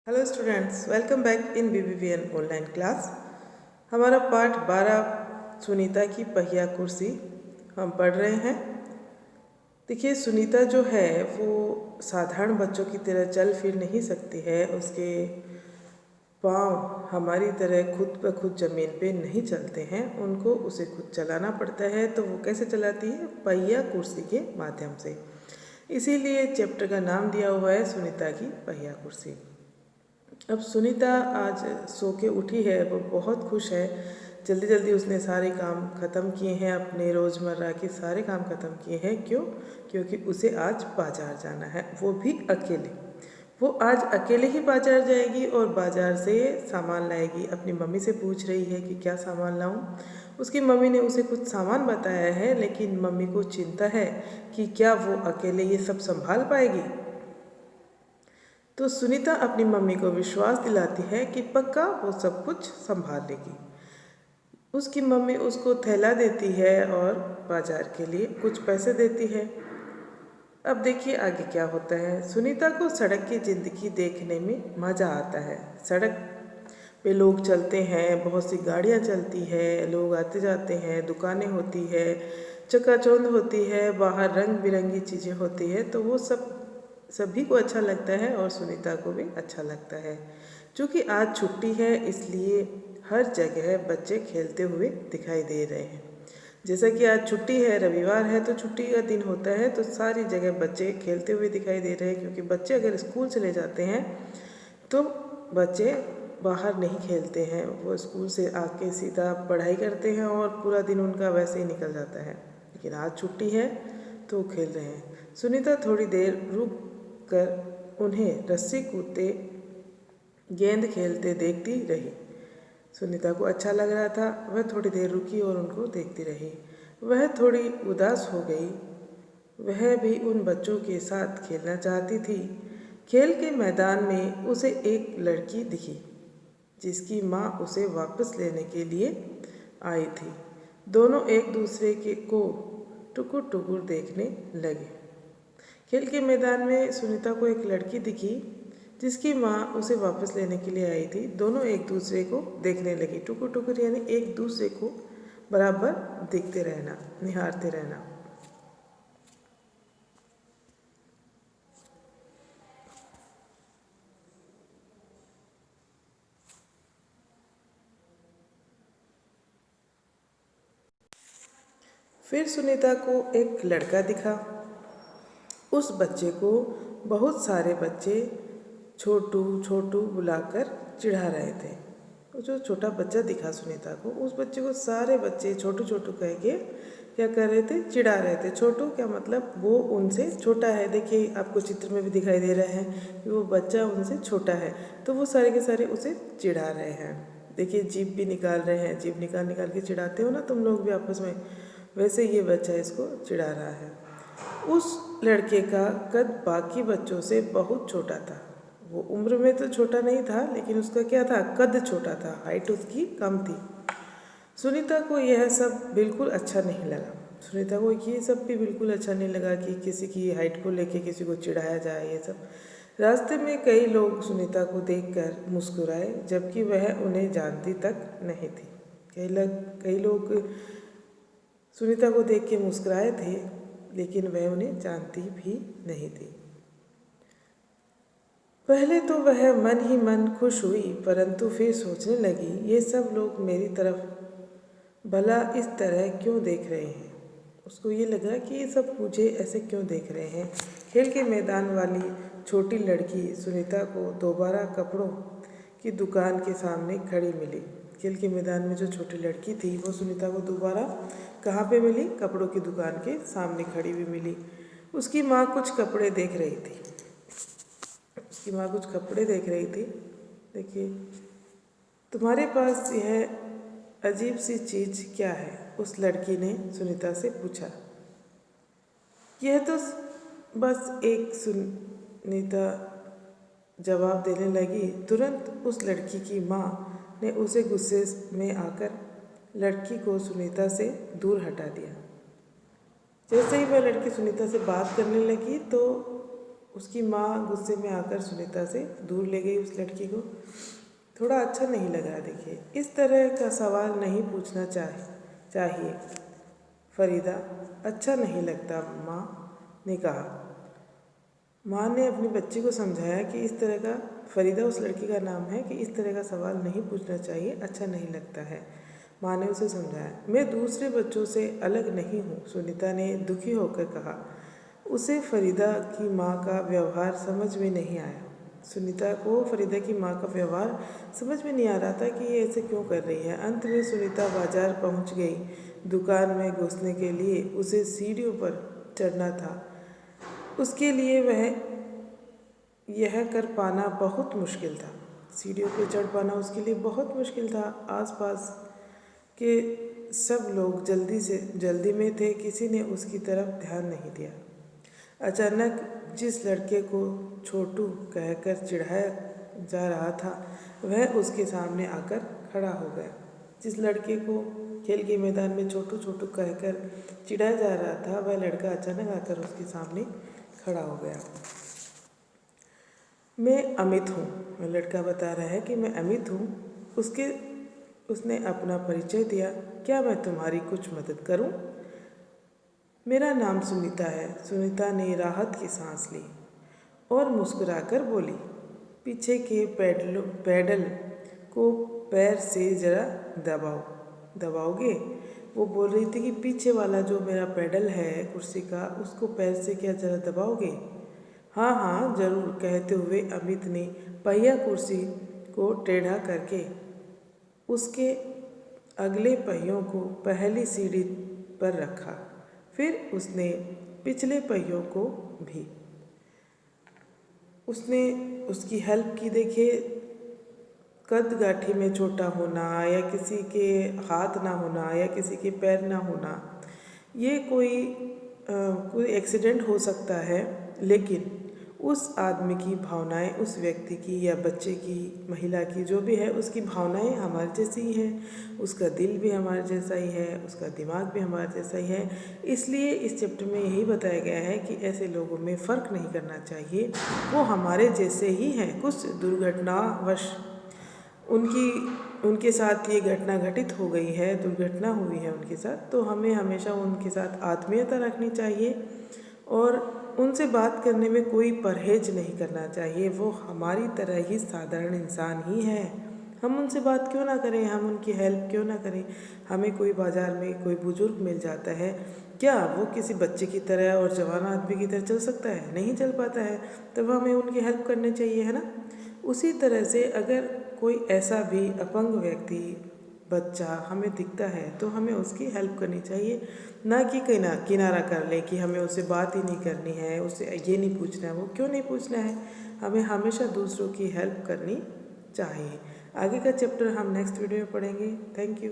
Hello students, welcome back in BBVN online class. हमारा पाठ 12 सुनीता की पहिया कुर्सी हम पढ़ रहे हैं। देखिए, सुनीता जो है वो साधारण बच्चों की तरह चल फिर नहीं सकती है। उसके पाँव हमारी तरह खुद ब खुद ज़मीन पे नहीं चलते हैं, उनको उसे खुद चलाना पड़ता है। तो वो कैसे चलाती है? पहिया कुर्सी के माध्यम से। इसीलिए चैप्टर का नाम दिया हुआ है सुनीता की पहिया कुर्सी। अब सुनीता आज सो के उठी है, वो बहुत खुश है। जल्दी जल्दी उसने सारे काम ख़त्म किए हैं, अपने रोज़मर्रा के सारे काम ख़त्म किए हैं। क्यों? क्योंकि उसे आज बाज़ार जाना है, वो भी अकेले। वो आज अकेले ही बाज़ार जाएगी और बाज़ार से सामान लाएगी। अपनी मम्मी से पूछ रही है कि क्या सामान लाऊं। उसकी मम्मी ने उसे कुछ सामान बताया है, लेकिन मम्मी को चिंता है कि क्या वो अकेले ये सब संभाल पाएगी। तो सुनीता अपनी मम्मी को विश्वास दिलाती है कि पक्का वो सब कुछ संभाल लेगी। उसकी मम्मी उसको थैला देती है और बाजार के लिए कुछ पैसे देती है। अब देखिए आगे क्या होता है। सुनीता को सड़क की ज़िंदगी देखने में मज़ा आता है। सड़क पे लोग चलते हैं, बहुत सी गाड़ियाँ चलती है, लोग आते जाते हैं, दुकानें होती है, चकाचौंध होती है, बाहर रंग बिरंगी चीज़ें होती है। तो वो सब सभी को अच्छा लगता है और सुनीता को भी अच्छा लगता है। क्योंकि आज छुट्टी है, इसलिए हर जगह बच्चे खेलते हुए दिखाई दे रहे हैं। जैसा कि आज छुट्टी है, रविवार है, तो छुट्टी का दिन होता है, तो सारी जगह बच्चे खेलते हुए दिखाई दे रहे हैं। क्योंकि बच्चे अगर स्कूल चले जाते हैं तो बच्चे बाहर नहीं खेलते हैं, वो स्कूल से आके सीधा पढ़ाई करते हैं और पूरा दिन उनका वैसे ही निकल जाता है। लेकिन आज छुट्टी है तो खेल रहे हैं। सुनीता थोड़ी देर रुक कर उन्हें रस्सी कूदते, गेंद खेलते देखती रही। सुनीता को अच्छा लग रहा था। वह थोड़ी देर रुकी और उनको देखती रही। वह थोड़ी उदास हो गई। वह भी उन बच्चों के साथ खेलना चाहती थी। खेल के मैदान में उसे एक लड़की दिखी, जिसकी माँ उसे वापस लेने के लिए आई थी। दोनों एक दूसरे को टुकुर टुकुर देखने लगे। खेल के मैदान में सुनीता को एक लड़की दिखी, जिसकी माँ उसे वापस लेने के लिए आई थी। दोनों एक दूसरे को देखने लगी। टुकुर टुकुर यानी एक दूसरे को बराबर देखते रहना, निहारते रहना। फिर सुनीता को एक लड़का दिखा। उस बच्चे को बहुत सारे बच्चे छोटू छोटू बुलाकर चिढ़ा रहे थे। तो जो छोटा बच्चा दिखा सुनीता को, उस बच्चे को सारे बच्चे छोटू छोटू कह के क्या कर रहे थे? चिढ़ा रहे थे। छोटू क्या मतलब? वो उनसे छोटा है। देखिए आपको चित्र में भी दिखाई दे रहा है कि वो बच्चा उनसे छोटा है, तो वो सारे के सारे उसे चिढ़ा रहे हैं। देखिए जीभ भी निकाल रहे हैं, जीभ निकाल निकाल के चिढ़ाते हो ना तुम लोग भी आपस में, वैसे ये बच्चा इसको चिढ़ा रहा है। उस लड़के का कद बाकी बच्चों से बहुत छोटा था। वो उम्र में तो छोटा नहीं था, लेकिन उसका क्या था? कद छोटा था, हाइट उसकी कम थी। सुनीता को यह सब बिल्कुल अच्छा नहीं लगा। सुनीता को ये सब भी बिल्कुल अच्छा नहीं लगा कि किसी की हाइट को लेके किसी को चिढ़ाया जाए। ये सब रास्ते में कई लोग सुनीता को देखकर मुस्कुराए, जबकि वह उन्हें जानती तक नहीं थी। कई लोग सुनीता को देख के मुस्कुराए थे, लेकिन वह उन्हें जानती भी नहीं थी। पहले तो वह मन ही मन खुश हुई, परंतु फिर सोचने लगी, ये सब लोग मेरी तरफ भला इस तरह क्यों देख रहे हैं। उसको ये लगा कि ये सब मुझे ऐसे क्यों देख रहे हैं। खेल के मैदान वाली छोटी लड़की सुनीता को दोबारा कपड़ों की दुकान के सामने खड़ी मिली। खेल के मैदान में जो छोटी लड़की थी वो सुनीता को दोबारा कहाँ पे मिली? कपड़ों की दुकान के सामने खड़ी हुई मिली। उसकी माँ कुछ कपड़े देख रही थी। देखिए, तुम्हारे पास यह अजीब सी चीज़ क्या है? उस लड़की ने सुनीता से पूछा। यह तो बस एक, सुनीता जवाब देने लगी। तुरंत उस लड़की की माँ ने उसे गुस्से में आकर लड़की को सुनीता से दूर हटा दिया। जैसे ही वह लड़की सुनीता से बात करने लगी तो उसकी माँ गुस्से में आकर सुनीता से दूर ले गई उस लड़की को। थोड़ा अच्छा नहीं लगा। देखिए, इस तरह का सवाल नहीं पूछना चाहिए फरीदा, अच्छा नहीं लगता, माँ ने कहा। माँ ने अपनी बच्ची को समझाया कि इस तरह का, फरीदा उस लड़की का नाम है, कि इस तरह का सवाल नहीं पूछना चाहिए, अच्छा नहीं लगता है। माँ ने उसे समझाया। मैं दूसरे बच्चों से अलग नहीं हूँ, सुनीता ने दुखी होकर कहा। उसे फरीदा की माँ का व्यवहार समझ में नहीं आया। सुनीता को फरीदा की माँ का व्यवहार समझ में नहीं आ रहा था कि ये ऐसे क्यों कर रही है। अंत में सुनीता बाजार पहुँच गई। दुकान में घुसने के लिए उसे सीढ़ियों पर चढ़ना था। उसके लिए वह यह कर पाना बहुत मुश्किल था। सीढ़ियों पर चढ़ पाना उसके लिए बहुत मुश्किल था। आसपास के सब लोग जल्दी में थे, किसी ने उसकी तरफ ध्यान नहीं दिया। अचानक जिस लड़के को छोटू कहकर चिढ़ाया जा रहा था, वह उसके सामने आकर खड़ा हो गया। जिस लड़के को खेल के मैदान में छोटू छोटू कहकर चिढ़ाया जा रहा था, वह लड़का अचानक आकर उसके सामने खड़ा हो गया। मैं अमित हूँ, वह लड़का बता रहा है कि मैं अमित हूँ। उसने अपना परिचय दिया। क्या मैं तुम्हारी कुछ मदद करूँ? मेरा नाम सुनीता है। सुनीता ने राहत की सांस ली और मुस्कुराकर बोली, पीछे के पैडल को पैर से जरा दबाओगे? वो बोल रही थी कि पीछे वाला जो मेरा पैडल है कुर्सी का, उसको पैर से क्या जरा दबाओगे? हाँ हाँ जरूर, कहते हुए अमित ने पहिया कुर्सी को टेढ़ा करके उसके अगले पहियों को पहली सीढ़ी पर रखा। फिर उसने पिछले पहियों को भी। उसने उसकी हेल्प की। देखिए, कद गाठी में छोटा होना या किसी के हाथ ना होना या किसी के पैर ना होना, ये कोई एक्सीडेंट हो सकता है, लेकिन उस आदमी की भावनाएं, उस व्यक्ति की या बच्चे की, महिला की, जो भी है, उसकी भावनाएं हमारे जैसी ही है, उसका दिल भी हमारे जैसा ही है, उसका दिमाग भी हमारे जैसा ही है। इसलिए इस चैप्टर में यही बताया गया है कि ऐसे लोगों में फ़र्क नहीं करना चाहिए, वो हमारे जैसे ही हैं। कुछ दुर्घटनावश उनके साथ ये घटना घटित हो गई है, दुर्घटना हुई है उनके साथ, तो हमें हमेशा उनके साथ आत्मीयता रखनी चाहिए और उनसे बात करने में कोई परहेज नहीं करना चाहिए। वो हमारी तरह ही साधारण इंसान ही है। हम उनसे बात क्यों ना करें, हम उनकी हेल्प क्यों ना करें। हमें कोई बाज़ार में कोई बुजुर्ग मिल जाता है, क्या वो किसी बच्चे की तरह और जवान आदमी की तरह चल सकता है? नहीं चल पाता है, तब हमें उनकी हेल्प करनी चाहिए, है ना। उसी तरह से अगर कोई ऐसा भी अपंग व्यक्ति, बच्चा हमें दिखता है तो हमें उसकी हेल्प करनी चाहिए, ना कि किनारा कर ले कि हमें उससे बात ही नहीं करनी है, उससे ये नहीं पूछना है, वो क्यों नहीं पूछना है। हमें हमेशा दूसरों की हेल्प करनी चाहिए। आगे का चैप्टर हम नेक्स्ट वीडियो में पढ़ेंगे। Thank you.